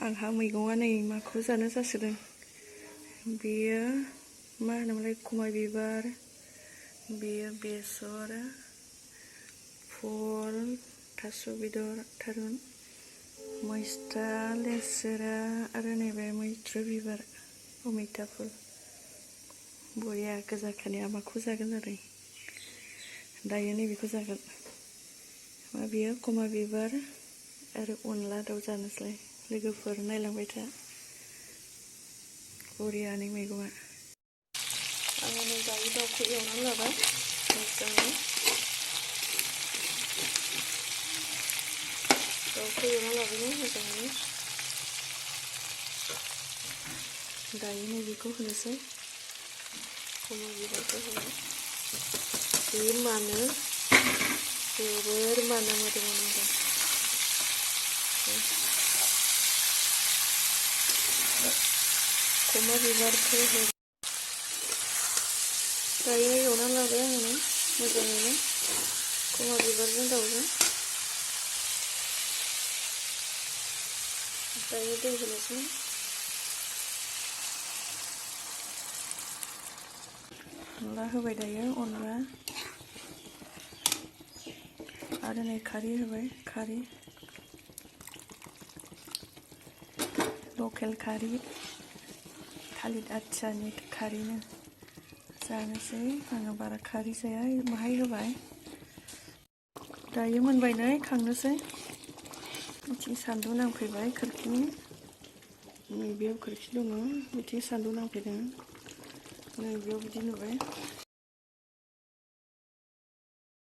आंहा मैगङा नै माखौ जानो जासोदों। बेयो मा होनोमोनलाय खमा बिबार, बेयो बेसर, फुल, थास' बेदर, थारुन, मैस्था, लेस्रा आरो नैबे मैथ्रु बिबार, मैथा फुल। बरिया गोजाखानिया माखौ जागोन जादों। दायो नैबेखौ जागोन। मा बेयो खमा बिबार आरो अनला दाउ जानोसै। लोगोफोर नायलांबाय था। बरियानि मैगङा। आङो नै दायो दाउखौ एवनानै लाबाय मोजाङै। दाउखौ एवना लाबाय मोजाङै। दायो नैबेखौ होनोसै। खमा बिबारखौ होबाय। बेयो मानो जोबोर मानो मोदोमाव नांगौ। खमा बिबारखौ हो। दायो एवनानै लाबाय आङो मोजाङैनो खमा बिबारजों दाउजों। दायो दै होनोसै। अनला होबाय दायो अनला आरो नै खारै होबाय। खारै लकेल खारै थालिर आथियानि खारैनो जानोसै। आङो बारा खारै जाया बाहाय होबाय। दायो मोनबाय नै खांनोसै। बिथिं सान्दुं नांफैबाय खोरखिनि। नैबेयाव खोरखि दङ। बिथिं सान्दुं नांफैदों। नैबेयाव बिदि नुबाय।